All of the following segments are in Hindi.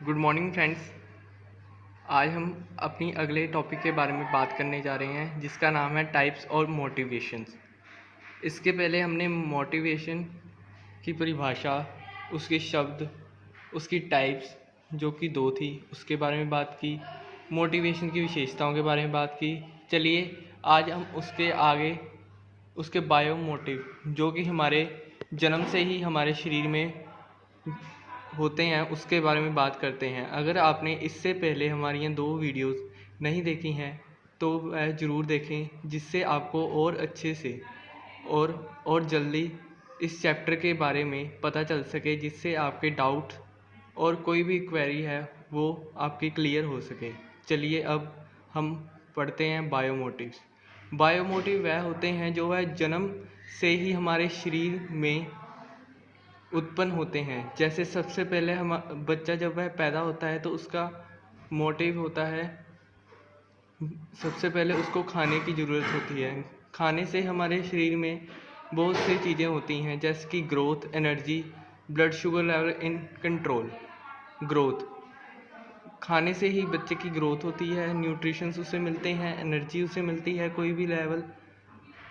Good morning friends. आज हम अपनी अगले टॉपिक के बारे में बात करने जा रहे हैं जिसका नाम है टाइप्स और मोटिवेशंस। इसके पहले हमने मोटिवेशन की परिभाषा, उसके शब्द, उसकी टाइप्स जो कि 2 थी उसके बारे में बात की, मोटिवेशन की विशेषताओं के बारे में बात की। चलिए आज हम उसके आगे उसके बायो मोटिव जो कि हमारे जन्म से ही हमारे शरीर में होते हैं उसके बारे में बात करते हैं। अगर आपने इससे पहले हमारी ये 2 वीडियोस नहीं देखी हैं तो वह ज़रूर देखें, जिससे आपको और अच्छे से और जल्दी इस चैप्टर के बारे में पता चल सके, जिससे आपके डाउट और कोई भी क्वेरी है वो आपकी क्लियर हो सके। चलिए अब हम पढ़ते हैं बायोमोटिव्स। बायोमोटिव वह होते हैं जो वह जन्म से ही हमारे शरीर में उत्पन्न होते हैं। जैसे सबसे पहले हम बच्चा जब वह पैदा होता है तो उसका मोटिव होता है, सबसे पहले उसको खाने की ज़रूरत होती है। खाने से हमारे शरीर में बहुत सी चीज़ें होती हैं, जैसे कि growth, energy, blood sugar level in control. Growth, खाने से ही बच्चे की ग्रोथ होती है, न्यूट्रिशंस उसे मिलते हैं, एनर्जी उसे मिलती है,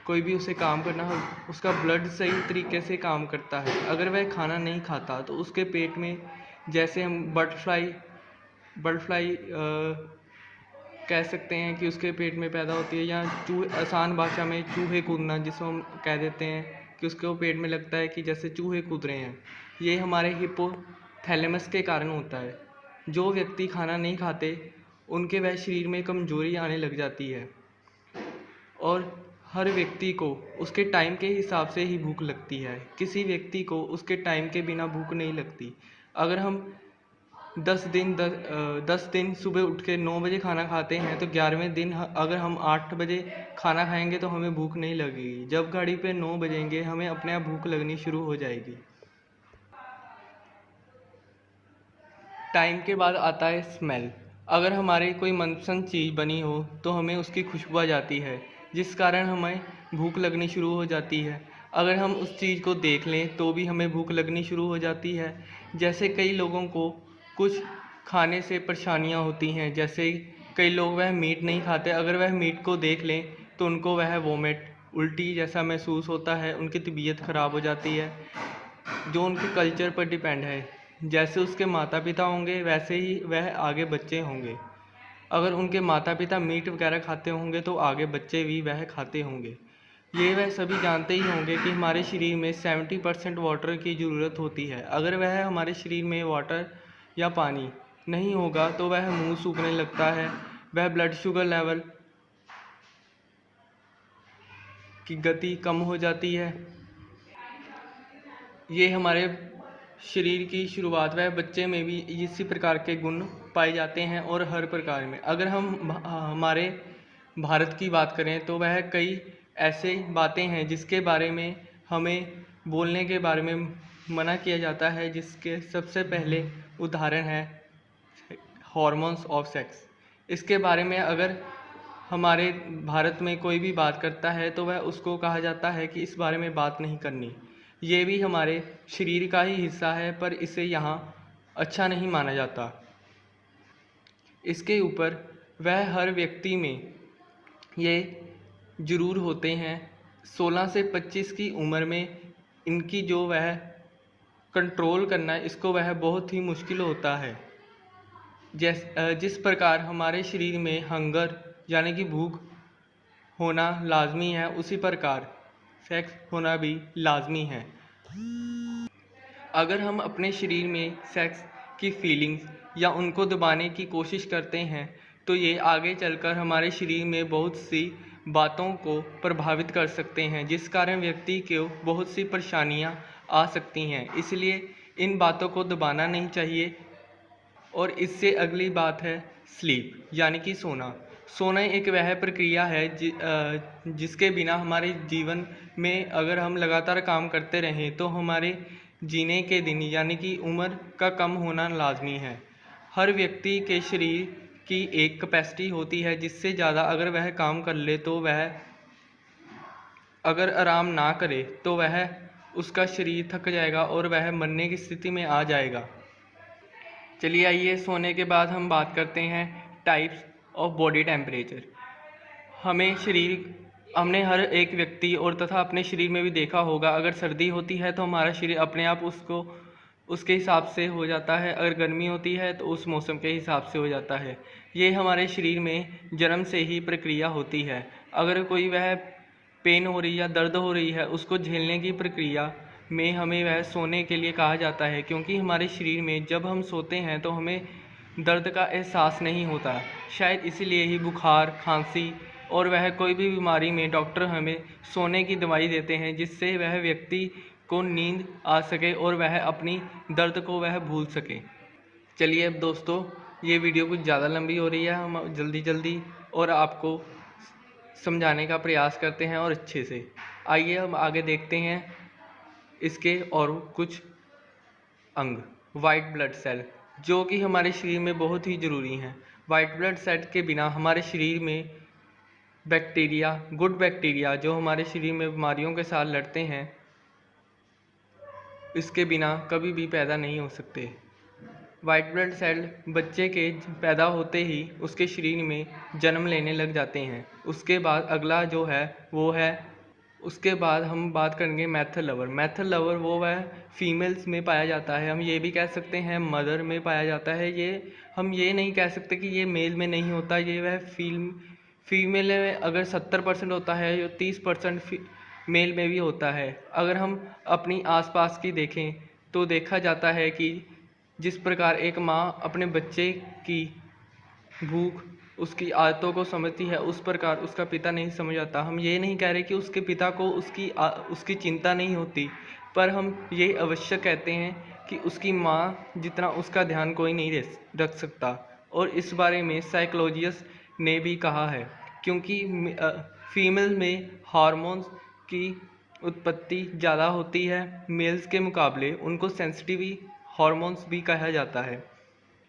कोई भी उसे काम करना हो, उसका ब्लड सही तरीके से काम करता है। अगर वह खाना नहीं खाता तो उसके पेट में, जैसे हम बर्डफ्लाई कह सकते हैं कि उसके पेट में पैदा होती है, या आसान भाषा में चूहे कूदना जिसको हम कह देते हैं कि उसके पेट में लगता है कि जैसे चूहे कूद रहे हैं। ये हमारे हिपोथैलेमस के कारण होता है। जो व्यक्ति खाना नहीं खाते उनके वह शरीर में कमजोरी आने लग जाती है, और हर व्यक्ति को उसके टाइम के हिसाब से ही भूख लगती है। किसी व्यक्ति को उसके टाइम के बिना भूख नहीं लगती। अगर हम 10 दिन सुबह उठ के 9 बजे खाना खाते हैं तो 11वें दिन अगर हम 8 बजे खाना खाएंगे तो हमें भूख नहीं लगेगी। जब घड़ी पे 9 बजेंगे हमें अपने आप भूख लगनी शुरू हो जाएगी। टाइम के बाद आता है स्मेल। अगर हमारी कोई मनपसंद चीज़ बनी हो तो हमें उसकी खुशबू आ जाती है, जिस कारण हमें भूख लगनी शुरू हो जाती है। अगर हम उस चीज़ को देख लें तो भी हमें भूख लगनी शुरू हो जाती है। जैसे कई लोगों को कुछ खाने से परेशानियां होती हैं, जैसे कई लोग वह मीट नहीं खाते, अगर वह मीट को देख लें तो उनको वह वोमिट, उल्टी जैसा महसूस होता है, उनकी तबीयत ख़राब हो जाती है। जो उनके कल्चर पर डिपेंड है, जैसे उसके माता पिता होंगे वैसे ही वह आगे बच्चे होंगे। अगर उनके माता पिता मीट वगैरह खाते होंगे तो आगे बच्चे भी वह खाते होंगे। ये वह सभी जानते ही होंगे कि हमारे शरीर में 70% वाटर की ज़रूरत होती है। अगर वह हमारे शरीर में वाटर या पानी नहीं होगा तो वह मुंह सूखने लगता है, वह ब्लड शुगर लेवल की गति कम हो जाती है। ये हमारे शरीर की शुरुआत, वह बच्चे में भी इसी प्रकार के गुण पाए जाते हैं और हर प्रकार में। अगर हम हमारे भारत की बात करें तो वह कई ऐसे बातें हैं जिसके बारे में हमें बोलने के बारे में मना किया जाता है, जिसके सबसे पहले उदाहरण है हार्मोन्स ऑफ सेक्स। इसके बारे में अगर हमारे भारत में कोई भी बात करता है तो वह उसको कहा जाता है कि इस बारे में बात नहीं करनी। ये भी हमारे शरीर का ही हिस्सा है, पर इसे यहाँ अच्छा नहीं माना जाता। इसके ऊपर वह हर व्यक्ति में ये जरूर होते हैं। 16 से 25 की उम्र में इनकी जो वह कंट्रोल करना, इसको वह बहुत ही मुश्किल होता है। जिस प्रकार हमारे शरीर में हंगर यानी कि भूख होना लाजमी है, उसी प्रकार सेक्स होना भी लाजमी है। अगर हम अपने शरीर में सेक्स की फीलिंग्स या उनको दबाने की कोशिश करते हैं तो ये आगे चलकर हमारे शरीर में बहुत सी बातों को प्रभावित कर सकते हैं, जिस कारण व्यक्ति को बहुत सी परेशानियां आ सकती हैं। इसलिए इन बातों को दबाना नहीं चाहिए। और इससे अगली बात है स्लीप यानी कि सोना। सोना एक वह प्रक्रिया है जिसके बिना हमारे जीवन में अगर हम लगातार काम करते रहें तो हमारे जीने के दिन यानी कि उम्र का कम होना लाजमी है। हर व्यक्ति के शरीर की एक कैपेसिटी होती है, जिससे ज़्यादा अगर वह काम कर ले तो वह अगर आराम ना करे तो वह उसका शरीर थक जाएगा और वह मरने की स्थिति में आ जाएगा। चलिए आइए सोने के बाद हम बात करते हैं टाइप्स ऑफ बॉडी टेम्परेचर। हमने हर एक व्यक्ति और तथा अपने शरीर में भी देखा होगा, अगर सर्दी होती है तो हमारा शरीर अपने आप उसके हिसाब से हो जाता है, अगर गर्मी होती है तो उस मौसम के हिसाब से हो जाता है। ये हमारे शरीर में जन्म से ही प्रक्रिया होती है। अगर कोई वह पेन हो रही या दर्द हो रही है, उसको झेलने की प्रक्रिया में हमें वह सोने के लिए कहा जाता है, क्योंकि हमारे शरीर में जब हम सोते हैं तो हमें दर्द का एहसास नहीं होता। शायद इसीलिए ही बुखार, खांसी और वह कोई भी बीमारी में डॉक्टर हमें सोने की दवाई देते हैं, जिससे वह व्यक्ति को नींद आ सके और वह अपनी दर्द को वह भूल सके। चलिए अब दोस्तों, ये वीडियो कुछ ज़्यादा लंबी हो रही है, हम जल्दी और आपको समझाने का प्रयास करते हैं और अच्छे से। आइए हम आगे देखते हैं इसके और कुछ अंग। वाइट ब्लड सेल, जो कि हमारे शरीर में बहुत ही ज़रूरी हैं। वाइट ब्लड सेल के बिना हमारे शरीर में बैक्टीरिया, गुड बैक्टीरिया जो हमारे शरीर में बीमारियों के साथ लड़ते हैं, इसके बिना कभी भी पैदा नहीं हो सकते। वाइट ब्लड सेल बच्चे के पैदा होते ही उसके शरीर में जन्म लेने लग जाते हैं। उसके बाद अगला जो है वो है, उसके बाद हम बात करेंगे मैथल लवर। मैथल लवर वो वह फीमेल्स में पाया जाता है। हम ये भी कह सकते हैं मदर में पाया जाता है। ये हम ये नहीं कह सकते कि ये मेल में नहीं होता। ये वह फीमेल में अगर 70% होता है, या 30% मेल में भी होता है। अगर हम अपनी आसपास की देखें तो देखा जाता है कि जिस प्रकार एक माँ अपने बच्चे की भूख, उसकी आदतों को समझती है, उस प्रकार उसका पिता नहीं समझ आता। हम ये नहीं कह रहे कि उसके पिता को उसकी चिंता नहीं होती, पर हम ये अवश्य कहते हैं कि उसकी माँ जितना उसका ध्यान कोई नहीं रख सकता। और इस बारे में साइकोलॉजिस्ट ने भी कहा है, क्योंकि फीमेल में हार्मोन्स की उत्पत्ति ज़्यादा होती है मेल्स के मुकाबले। उनको सेंसिटिव हार्मोन्स भी कहा जाता है।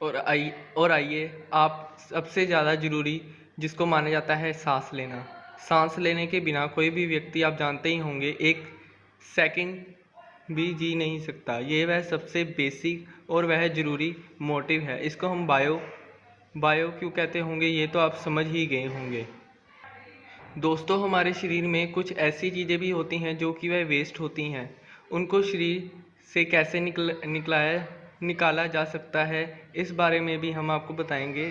और आइए आप सबसे ज़्यादा ज़रूरी जिसको माना जाता है सांस लेना। सांस लेने के बिना कोई भी व्यक्ति, आप जानते ही होंगे, एक सेकंड भी जी नहीं सकता। ये वह सबसे बेसिक और वह ज़रूरी मोटिव है। इसको हम बायो क्यों कहते होंगे, ये तो आप समझ ही गए होंगे। दोस्तों, हमारे शरीर में कुछ ऐसी चीज़ें भी होती हैं जो कि वह वेस्ट होती हैं। उनको शरीर से कैसे निकाला जा सकता है, इस बारे में भी हम आपको बताएंगे।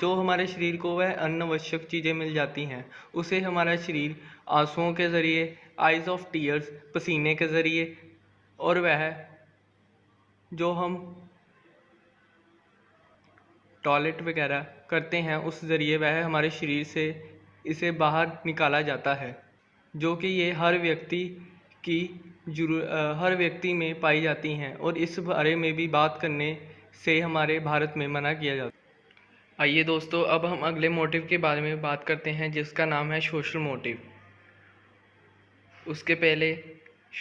जो हमारे शरीर को वह अनावश्यक चीज़ें मिल जाती हैं, उसे हमारा शरीर आंसुओं के ज़रिए, आइज़ ऑफ टीयर्स, पसीने के ज़रिए, और वह जो हम टॉयलेट वगैरह करते हैं उस ज़रिए वह हमारे शरीर से इसे बाहर निकाला जाता है, जो कि ये हर व्यक्ति में पाई जाती हैं। और इस बारे में भी बात करने से हमारे भारत में मना किया जाता है। आइए दोस्तों, अब हम अगले मोटिव के बारे में बात करते हैं, जिसका नाम है सोशल मोटिव। उसके पहले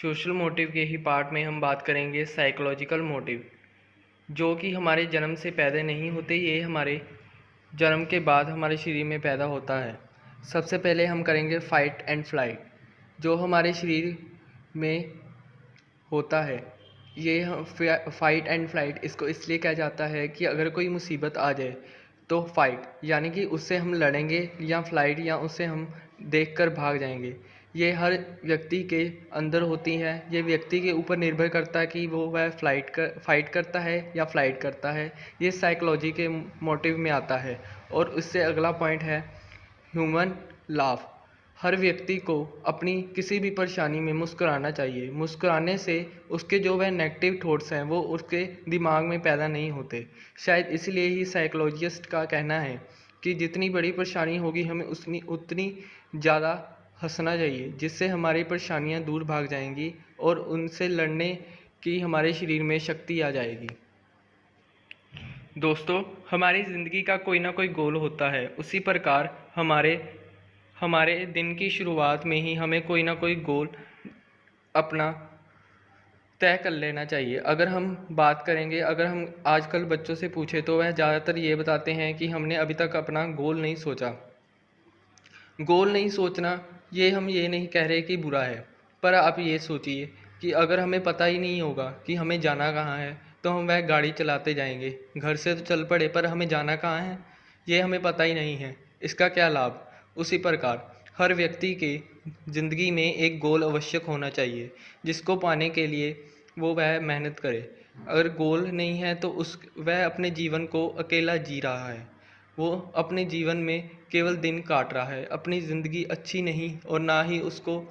सोशल मोटिव के ही पार्ट में हम बात करेंगे साइकोलॉजिकल मोटिव, जो कि हमारे जन्म से पैदा नहीं होते। ये हमारे जन्म के बाद हमारे शरीर में पैदा होता है। सबसे पहले हम करेंगे फाइट एंड फ्लाइट, जो हमारे शरीर में होता है। ये फाइट एंड फ्लाइट इसको इसलिए कहा जाता है कि अगर कोई मुसीबत आ जाए तो फाइट, यानी कि उससे हम लड़ेंगे, या फ्लाइट, या उससे हम देखकर भाग जाएंगे। ये हर व्यक्ति के अंदर होती है। ये व्यक्ति के ऊपर निर्भर करता है कि वह फाइट करता है या फ्लाइट करता है। ये साइकोलॉजी के मोटिव में आता है। और उससे अगला पॉइंट है ह्यूमन लाफ। हर व्यक्ति को अपनी किसी भी परेशानी में मुस्कुराना चाहिए। मुस्कुराने से उसके जो वह नेगेटिव थॉट्स हैं वो उसके दिमाग में पैदा नहीं होते। शायद इसलिए ही साइकोलॉजिस्ट का कहना है कि जितनी बड़ी परेशानी होगी हमें उतनी ज़्यादा हंसना चाहिए, जिससे हमारी परेशानियां दूर भाग जाएंगी और उनसे लड़ने की हमारे शरीर में शक्ति आ जाएगी। दोस्तों, हमारी ज़िंदगी का कोई ना कोई गोल होता है। उसी प्रकार हमारे दिन की शुरुआत में ही हमें कोई ना कोई गोल अपना तय कर लेना चाहिए। अगर हम बात करेंगे, अगर हम आजकल बच्चों से पूछे तो वह ज़्यादातर ये बताते हैं कि हमने अभी तक अपना गोल नहीं सोचा। गोल नहीं सोचना, हम ये नहीं कह रहे कि बुरा है, पर आप ये सोचिए कि अगर हमें पता ही नहीं होगा कि हमें जाना कहाँ है, तो हम वह गाड़ी चलाते जाएंगे। घर से तो चल पड़े पर हमें जाना कहाँ है ये हमें पता ही नहीं है, इसका क्या लाभ। उसी प्रकार हर व्यक्ति के ज़िंदगी में एक गोल आवश्यक होना चाहिए, जिसको पाने के लिए वो वह मेहनत करे। अगर गोल नहीं है तो वह अपने जीवन को अकेला जी रहा है, वो अपने जीवन में केवल दिन काट रहा है, अपनी ज़िंदगी अच्छी नहीं और ना ही उसको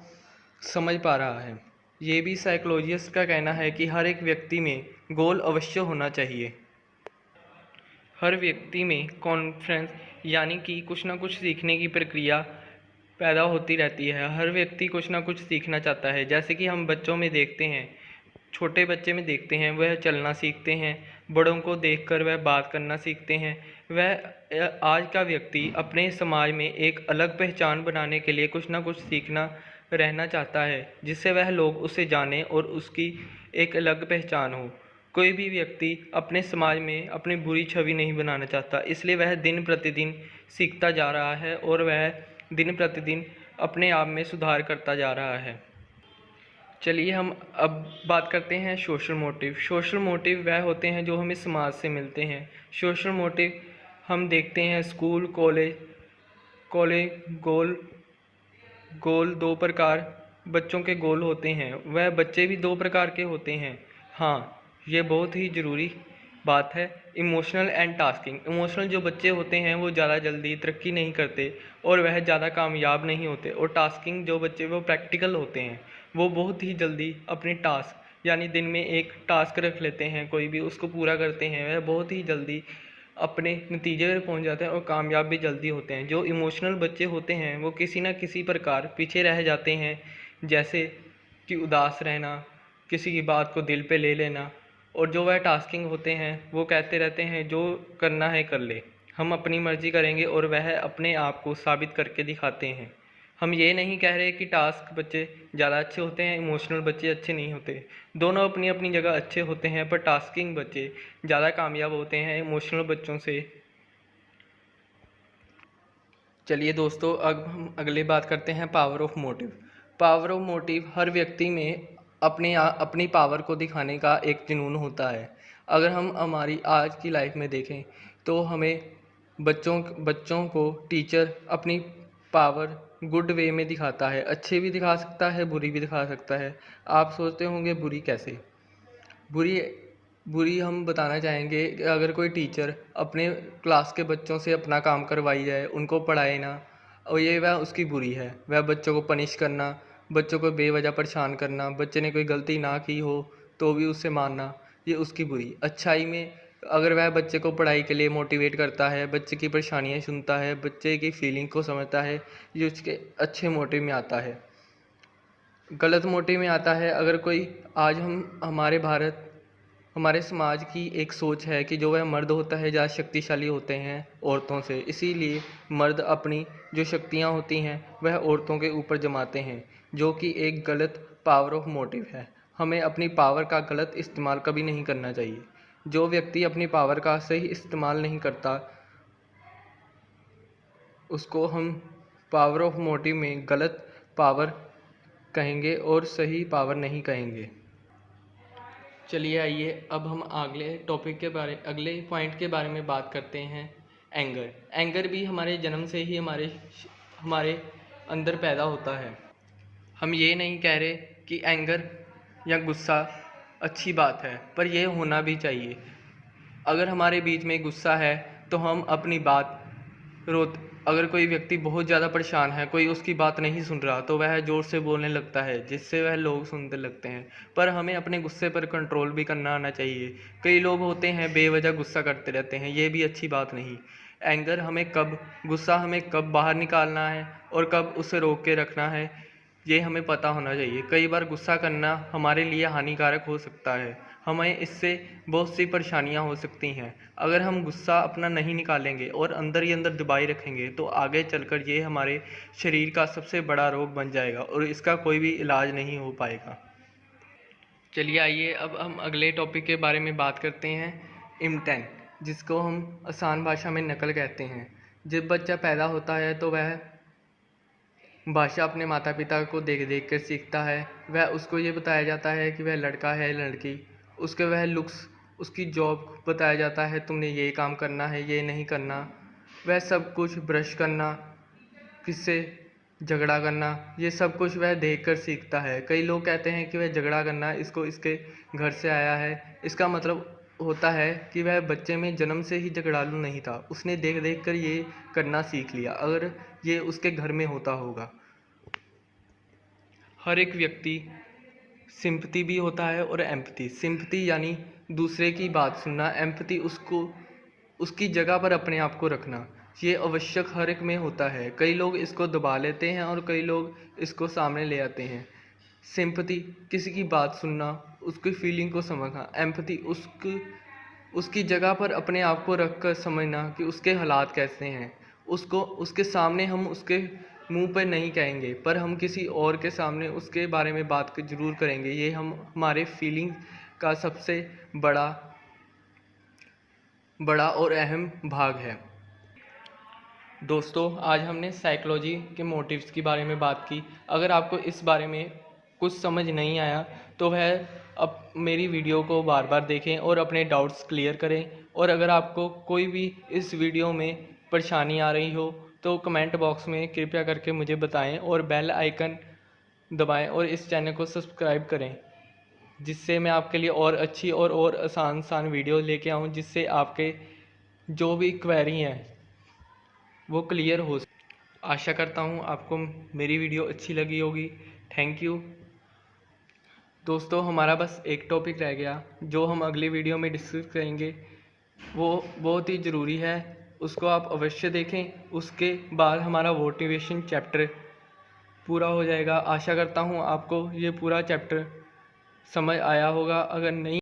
समझ पा रहा है। ये भी साइकोलॉजिस्ट का कहना है कि हर एक व्यक्ति में गोल अवश्य होना चाहिए। हर व्यक्ति में कॉन्फ्रेंस यानी कि कुछ ना कुछ सीखने की प्रक्रिया पैदा होती रहती है। हर व्यक्ति कुछ ना कुछ सीखना चाहता है। जैसे कि हम बच्चों में देखते हैं, छोटे बच्चे में देखते हैं, वह चलना सीखते हैं, बड़ों को देखकर वह बात करना सीखते हैं। वह आज का व्यक्ति अपने समाज में एक अलग पहचान बनाने के लिए कुछ ना कुछ सीखना रहना चाहता है, जिससे वह लोग उसे जाने और उसकी एक अलग पहचान हो। कोई भी व्यक्ति अपने समाज में अपनी बुरी छवि नहीं बनाना चाहता, इसलिए वह दिन प्रतिदिन सीखता जा रहा है और वह दिन प्रतिदिन अपने आप में सुधार करता जा रहा है। चलिए हम अब बात करते हैं सोशल मोटिव। सोशल मोटिव वह होते हैं जो हमें समाज से मिलते हैं। सोशल मोटिव हम देखते हैं स्कूल, कॉलेज गोल दो प्रकार बच्चों के गोल होते हैं, वह बच्चे भी दो प्रकार के होते हैं। हाँ, ये बहुत ही ज़रूरी बात है। Emotional and tasking. इमोशनल जो बच्चे होते हैं वो ज़्यादा जल्दी तरक्की नहीं करते और वह ज़्यादा कामयाब नहीं होते, और टास्किंग जो बच्चे वो प्रैक्टिकल होते हैं, वो बहुत ही जल्दी अपने टास्क यानी दिन में एक टास्क रख लेते हैं, कोई भी उसको पूरा करते हैं, वह बहुत ही जल्दी अपने नतीजे पर पहुंच जाते हैं और कामयाब भी जल्दी होते हैं। जो इमोशनल बच्चे होते हैं वो किसी न किसी प्रकार पीछे रह जाते हैं, जैसे कि उदास रहना, किसी की बात को दिल पे ले लेना। और जो वह टास्किंग होते हैं वो कहते रहते हैं जो करना है कर ले, हम अपनी मर्जी करेंगे, और वह अपने आप को साबित करके दिखाते हैं। हम ये नहीं कह रहे कि टास्क बच्चे ज़्यादा अच्छे होते हैं, इमोशनल बच्चे अच्छे नहीं होते। दोनों अपनी अपनी जगह अच्छे होते हैं, पर टास्किंग बच्चे ज़्यादा कामयाब होते हैं इमोशनल बच्चों से। चलिए दोस्तों, अब हम अगली बात करते हैं power of motive. Power of motive हर व्यक्ति में अपनी पावर को दिखाने का एक जुनून होता है। अगर हम हमारी आज की लाइफ में देखें तो हमें बच्चों को टीचर अपनी पावर गुड वे में दिखाता है, अच्छे भी दिखा सकता है, बुरी भी दिखा सकता है। आप सोचते होंगे बुरी कैसे? बुरी बुरी हम बताना चाहेंगे कि अगर कोई टीचर अपने क्लास के बच्चों से अपना काम करवाई जाए, उनको पढ़ाए ना, और ये वह उसकी बुरी है। वह बच्चों को पनिश करना, बच्चों को बेवजह परेशान करना, बच्चे ने कोई गलती ना की हो तो भी उससे मारना, ये उसकी बुरी। अच्छाई में अगर वह बच्चे को पढ़ाई के लिए मोटिवेट करता है, बच्चे की परेशानियाँ सुनता है, बच्चे की फीलिंग को समझता है, ये उसके अच्छे मोटिव में आता है। गलत मोटिव में आता है अगर कोई, आज हम हमारे समाज की एक सोच है कि जो वह मर्द होता है ज़्यादा शक्तिशाली होते हैं औरतों से, इसीलिए मर्द अपनी जो शक्तियाँ होती हैं वह औरतों के ऊपर जमाते हैं, जो कि एक गलत पावर ऑफ मोटिव है। हमें अपनी पावर का गलत इस्तेमाल कभी नहीं करना चाहिए। जो व्यक्ति अपनी पावर का सही इस्तेमाल नहीं करता, उसको हम पावर ऑफ मोटिव में गलत पावर कहेंगे और सही पावर नहीं कहेंगे। चलिए आइए अब हम अगले पॉइंट के बारे में बात करते हैं। एंगर भी हमारे जन्म से ही हमारे अंदर पैदा होता है। हम ये नहीं कह रहे कि एंगर या गुस्सा अच्छी बात है, पर यह होना भी चाहिए। अगर हमारे बीच में गुस्सा है तो हम अपनी बात अगर कोई व्यक्ति बहुत ज़्यादा परेशान है, कोई उसकी बात नहीं सुन रहा, तो वह ज़ोर से बोलने लगता है, जिससे वह लोग सुनने लगते हैं। पर हमें अपने गुस्से पर कंट्रोल भी करना आना चाहिए। कई लोग होते हैं बेवजह गुस्सा करते रहते हैं, ये भी अच्छी बात नहीं। गुस्सा हमें कब बाहर निकालना है और कब उसे रोक के रखना है, ये हमें पता होना चाहिए। कई बार गुस्सा करना हमारे लिए हानिकारक हो सकता है, हमें इससे बहुत सी परेशानियां हो सकती हैं। अगर हम गुस्सा अपना नहीं निकालेंगे और अंदर ही अंदर दबाए रखेंगे तो आगे चलकर ये हमारे शरीर का सबसे बड़ा रोग बन जाएगा और इसका कोई भी इलाज नहीं हो पाएगा। चलिए आइए अब हम अगले टॉपिक के बारे में बात करते हैं, इम्टेन, जिसको हम आसान भाषा में नकल कहते हैं। जब बच्चा पैदा होता है तो वह भाषा अपने माता पिता को देख देख कर सीखता है। वह उसको ये बताया जाता है कि वह लड़का है लड़की, उसके वह लुक्स उसकी जॉब बताया जाता है, तुमने ये काम करना है, ये नहीं करना। वह सब कुछ ब्रश करना, किससे झगड़ा करना, ये सब कुछ वह देखकर सीखता है। कई लोग कहते हैं कि वह झगड़ा करना इसको इसके घर से आया है। इसका मतलब होता है कि वह बच्चे में जन्म से ही झगड़ालू नहीं था, उसने देख देख कर ये करना सीख लिया, अगर ये उसके घर में होता होगा। हर एक व्यक्ति सिंपैथी भी होता है और एम्पैथी। सिंपैथी यानी दूसरे की बात सुनना, एम्पैथी उसको उसकी जगह पर अपने आप को रखना। ये आवश्यक हर एक में होता है। कई लोग इसको दबा लेते हैं और कई लोग इसको सामने ले आते हैं। सिंपैथी किसी की बात सुनना, उसकी फीलिंग को समझना। एम्पैथी उसकी जगह पर अपने आप को रख कर समझना कि उसके हालात कैसे हैं। उसको उसके सामने हम उसके मुंह पर नहीं कहेंगे, पर हम किसी और के सामने उसके बारे में बात ज़रूर करेंगे। ये हमारे फीलिंग का सबसे बड़ा और अहम भाग है। दोस्तों, आज हमने साइकोलॉजी के मोटिव्स के बारे में बात की। अगर आपको इस बारे में कुछ समझ नहीं आया तो वह अब मेरी वीडियो को बार बार देखें और अपने डाउट्स क्लियर करें। और अगर आपको कोई भी इस वीडियो में परेशानी आ रही हो तो कमेंट बॉक्स में कृपया करके मुझे बताएं और बेल आइकन दबाएं और इस चैनल को सब्सक्राइब करें, जिससे मैं आपके लिए और अच्छी और आसान वीडियो लेके आऊँ, जिससे आपके जो भी क्वेरी हैं वो क्लियर हो। आशा करता हूँ आपको मेरी वीडियो अच्छी लगी होगी। Thank you. दोस्तों, हमारा बस एक टॉपिक रह गया जो हम अगली वीडियो में डिस्कस करेंगे। वो बहुत ही ज़रूरी है, उसको आप अवश्य देखें। उसके बाद हमारा मोटिवेशन चैप्टर पूरा हो जाएगा। आशा करता हूँ आपको ये पूरा चैप्टर समझ आया होगा। अगर नहीं